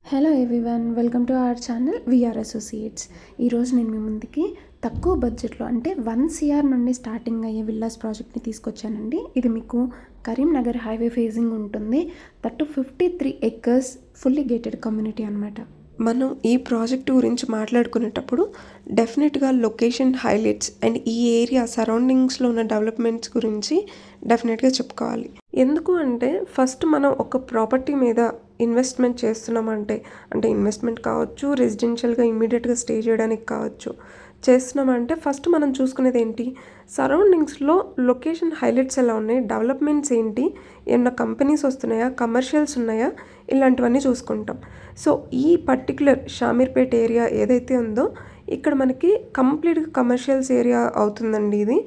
Hello everyone, welcome to our channel VR associates. ఈరోజు నేను మీ ముందుకి తక్కువ బడ్జెట్లో అంటే 1 CR నుండి స్టార్టింగ్ అయ్యే విల్లాస్ ప్రాజెక్ట్ని తీసుకొచ్చానండి. ఇది మీకు కరీంనగర్ హైవే ఫేజింగ్ ఉంటుంది. 53 acres ఫుల్లీ గేటెడ్ కమ్యూనిటీ అనమాట. మనం ఈ ప్రాజెక్ట్ గురించి మాట్లాడుకునేటప్పుడు డెఫినెట్గా లొకేషన్ హైలైట్స్ అండ్ ఈ ఏరియా సరౌండింగ్స్లో ఉన్న డెవలప్మెంట్స్ గురించి డెఫినెట్గా చెప్పుకోవాలి. ఎందుకు అంటే ఫస్ట్ మనం ఒక ప్రాపర్టీ మీద ఇన్వెస్ట్మెంట్ చేస్తున్నామంటే అంటే ఇన్వెస్ట్మెంట్ కావచ్చు, రెసిడెన్షియల్గా ఇమ్మీడియట్గా స్టే చేయడానికి కావచ్చు చేస్తున్నామంటే ఫస్ట్ మనం చూసుకునేది ఏంటి, సరౌండింగ్స్లో లొకేషన్ హైలైట్స్ ఎలా ఉన్నాయి, డెవలప్మెంట్స్ ఏంటి, ఏమన్నా కంపెనీస్ వస్తున్నాయా, కమర్షియల్స్ ఉన్నాయా, ఇలాంటివన్నీ చూసుకుంటాం. సో ఈ పర్టికులర్ షామీర్పేట్ ఏరియా ఏదైతే ఉందో ఇక్కడ మనకి కంప్లీట్గా కమర్షియల్స్ ఏరియా అవుతుందండి ఇది.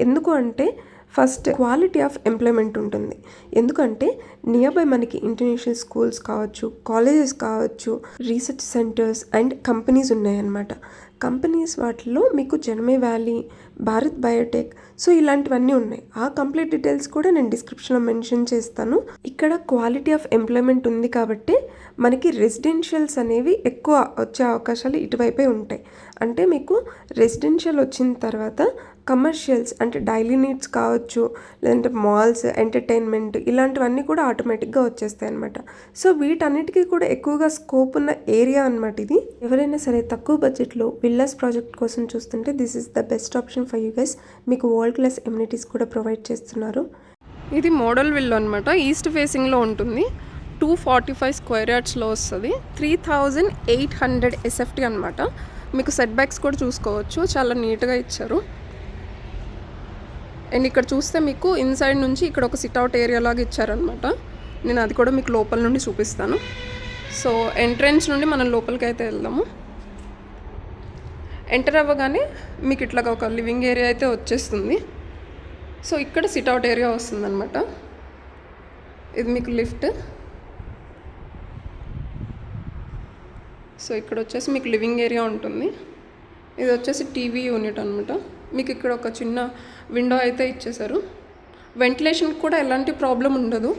ఎందుకు అంటే ఫస్ట్ క్వాలిటీ ఆఫ్ ఎంప్లాయ్మెంట్ ఉంటుంది. ఎందుకంటే నియర్ బై మనకి ఇంటర్నేషనల్ స్కూల్స్ కావచ్చు, కాలేజెస్ కావచ్చు, రీసెర్చ్ సెంటర్స్ అండ్ కంపెనీస్ ఉన్నాయన్నమాట. కంపెనీస్ వాటిల్లో మీకు జనమే వ్యాలీ, భారత్ బయోటెక్, సో ఇలాంటివన్నీ ఉన్నాయి. ఆ కంప్లీట్ డీటెయిల్స్ కూడా నేను డిస్క్రిప్షన్లో మెన్షన్ చేస్తాను. ఇక్కడ క్వాలిటీ ఆఫ్ ఎంప్లాయ్మెంట్ ఉంది కాబట్టి మనకి రెసిడెన్షియల్స్ అనేవి ఎక్కువ వచ్చే అవకాశాలు ఇటువైపే ఉంటాయి. అంటే మీకు రెసిడెన్షియల్ వచ్చిన తర్వాత కమర్షియల్స్ అంటే డైలీ నీడ్స్ కావచ్చు, లేదంటే మాల్స్, ఎంటర్టైన్మెంట్ ఇలాంటివన్నీ కూడా ఆటోమేటిక్గా వచ్చేస్తాయి అనమాట. సో వీటన్నిటికీ కూడా ఎక్కువగా స్కోప్ ఉన్న ఏరియా అనమాట ఇది. ఎవరైనా సరే తక్కువ బడ్జెట్లో విల్లాస్ ప్రాజెక్ట్ కోసం చూస్తుంటే this is the best option for you guys. మీకు వరల్డ్ క్లాస్ ఎమ్యూనిటీస్ కూడా ప్రొవైడ్ చేస్తున్నారు. ఇది మోడల్ విల్లా అనమాట. ఈస్ట్ ఫేసింగ్లో ఉంటుంది. 245 స్క్వేర్ యార్డ్స్లో వస్తుంది. 3800 SFT అనమాట. మీకు సెట్ బ్యాక్స్ కూడా చూసుకోవచ్చు, చాలా నీట్గా ఇచ్చారు. అండ్ ఇక్కడ చూస్తే మీకు ఇన్సైడ్ నుంచి ఇక్కడ ఒక సిట్అవుట్ ఏరియా లాగా ఇచ్చారనమాట. నేను అది కూడా మీకు లోపల నుండి చూపిస్తాను. సో ఎంట్రెన్స్ నుండి మనం లోపలికి అయితే వెళ్దాము. ఎంటర్ అవ్వగానే మీకు ఇట్లాగా ఒక లివింగ్ ఏరియా అయితే వచ్చేస్తుంది. సో ఇక్కడ సిట్అవుట్ ఏరియా వస్తుందన్నమాట. ఇది మీకు లిఫ్ట్. సో ఇక్కడ వచ్చేసి మీకు లివింగ్ ఏరియా ఉంటుంది. ఇది వచ్చేసి టీవీ యూనిట్ అనమాట. మీకు ఇక్కడ ఒక చిన్న విండో అయితే ఇచ్చేసారు. వెంటిలేషన్ కూడా ఎలాంటి ప్రాబ్లం ఉండదు.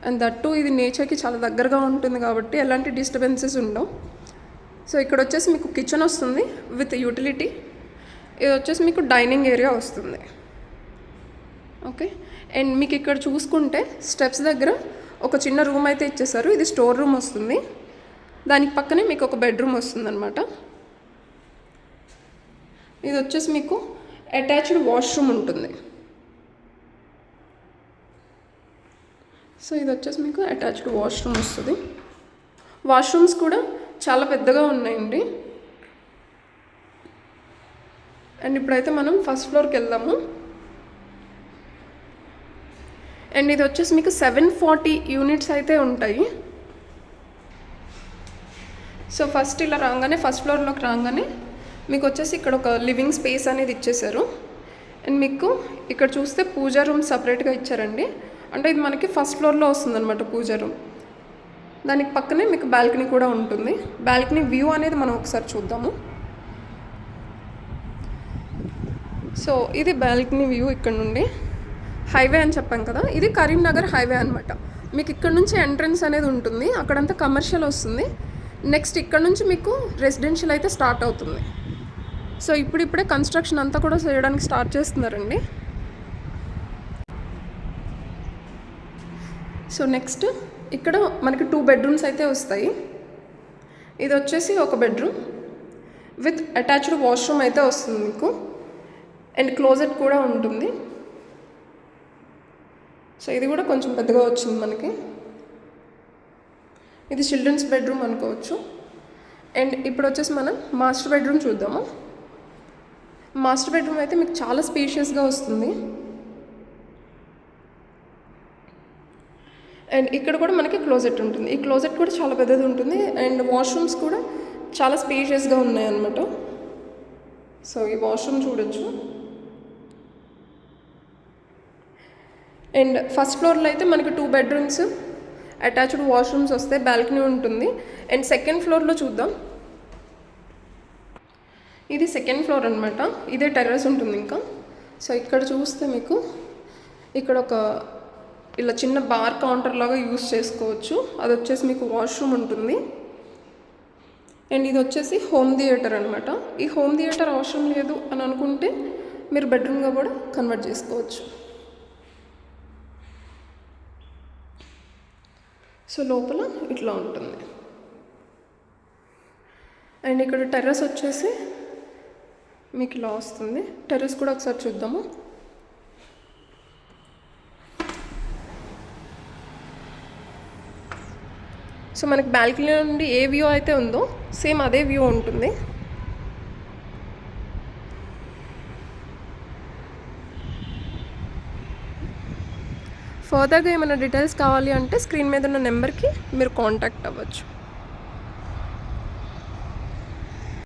అండ్ దట్టు ఇది నేచర్కి చాలా దగ్గరగా ఉంటుంది కాబట్టి ఎలాంటి డిస్టర్బెన్సెస్ ఉండవు. సో ఇక్కడ వచ్చేసి మీకు కిచెన్ వస్తుంది విత్ యూటిలిటీ. ఇది వచ్చేసి మీకు డైనింగ్ ఏరియా వస్తుంది. ఓకే. అండ్ మీకు ఇక్కడ చూసుకుంటే స్టెప్స్ దగ్గర ఒక చిన్న రూమ్ అయితే ఇచ్చేసారు. ఇది స్టోర్ రూమ్ వస్తుంది. దానికి పక్కనే మీకు ఒక బెడ్రూమ్ వస్తుంది అనమాట. ఇది వచ్చేసి మీకు అటాచ్డ్ వాష్రూమ్ ఉంటుంది. సో ఇది వచ్చేసి మీకు అటాచ్డ్ వాష్రూమ్ వస్తుంది. వాష్రూమ్స్ కూడా చాలా పెద్దగా ఉన్నాయండి. అండ్ ఇప్పుడైతే మనం ఫస్ట్ ఫ్లోర్కి వెళ్దాము. అండ్ ఇది వచ్చేసి మీకు 740 యూనిట్స్ అయితే ఉంటాయి. సో ఫస్ట్ ఇలా రాగానే ఫస్ట్ ఫ్లోర్లోకి రాగానే మీకు వచ్చేసి ఇక్కడ ఒక లివింగ్ స్పేస్ అనేది ఇచ్చేసారు. అండ్ మీకు ఇక్కడ చూస్తే పూజా రూమ్ సపరేట్గా ఇచ్చారండి. అంటే ఇది మనకి ఫస్ట్ ఫ్లోర్లో వస్తుంది అనమాట పూజా రూమ్. దానికి పక్కనే మీకు బాల్కనీ కూడా ఉంటుంది. బాల్కనీ వ్యూ అనేది మనం ఒకసారి చూద్దాము. సో ఇది బాల్కనీ వ్యూ. ఇక్కడ నుండి హైవే అని చెప్పాం కదా, ఇది కరీంనగర్ హైవే అనమాట. మీకు ఇక్కడ నుంచి ఎంట్రన్స్ అనేది ఉంటుంది. అక్కడంతా కమర్షియల్ వస్తుంది. నెక్స్ట్ ఇక్కడ నుంచి మీకు రెసిడెన్షియల్ అయితే స్టార్ట్ అవుతుంది. సో ఇప్పుడిప్పుడే కన్స్ట్రక్షన్ అంతా కూడా చేయడానికి స్టార్ట్ చేస్తున్నారండి. సో నెక్స్ట్ ఇక్కడ మనకి 2 బెడ్రూమ్స్ అయితే వస్తాయి. ఇది వచ్చేసి ఒక బెడ్రూమ్ విత్ అటాచ్డ్ వాష్రూమ్ అయితే వస్తుంది మీకు. అండ్ క్లోజెట్ కూడా ఉంటుంది. సో ఇది కూడా కొంచెం పెద్దగా వచ్చింది మనకి. ఇది చిల్డ్రన్స్ బెడ్రూమ్ అనుకోవచ్చు. అండ్ ఇప్పుడు వచ్చేసి మనం మాస్టర్ బెడ్రూమ్ చూద్దాము. మాస్టర్ బెడ్రూమ్ అయితే మీకు చాలా స్పేషియస్గా వస్తుంది. అండ్ ఇక్కడ కూడా మనకి క్లోజెట్ ఉంటుంది. ఈ క్లోజెట్ కూడా చాలా పెద్దది ఉంటుంది. అండ్ వాష్రూమ్స్ కూడా చాలా స్పేషియస్గా ఉన్నాయన్నమాట. సో ఈ వాష్రూమ్ చూడొచ్చు. అండ్ ఫస్ట్ ఫ్లోర్లో అయితే మనకి 2 బెడ్రూమ్స్, అటాచ్డ్ వాష్రూమ్స్ వస్తాయి, బాల్కనీ ఉంటుంది. అండ్ సెకండ్ ఫ్లోర్లో చూద్దాం. ఇది సెకండ్ ఫ్లోర్ అనమాట. ఇదే టెర్రస్ ఉంటుంది ఇంకా. సో ఇక్కడ చూస్తే మీకు ఇక్కడ ఒక ఇలా చిన్న బార్ కౌంటర్ లాగా యూస్ చేసుకోవచ్చు. అది వచ్చేసి మీకు వాష్రూమ్ ఉంటుంది. అండ్ ఇది వచ్చేసి హోమ్ థియేటర్ అనమాట. ఈ హోమ్ థియేటర్ అవసరం లేదు అని అనుకుంటే మీరు బెడ్రూమ్గా కూడా కన్వర్ట్ చేసుకోవచ్చు. సో లోపల ఇట్లా ఉంటుంది. అండ్ ఇక్కడ టెర్రస్ వచ్చేసి మీకు ఇలా వస్తుంది. టెర్రస్ కూడా ఒకసారి చూద్దాము. సో మనకి బాల్కనీ నుండి ఏ వ్యూ అయితే ఉందో సేమ్ అదే వ్యూ ఉంటుంది. ఫర్దర్గా ఏమైనా డీటెయిల్స్ కావాలి అంటే స్క్రీన్ మీద ఉన్న నెంబర్కి మీరు కాంటాక్ట్ అవ్వచ్చు.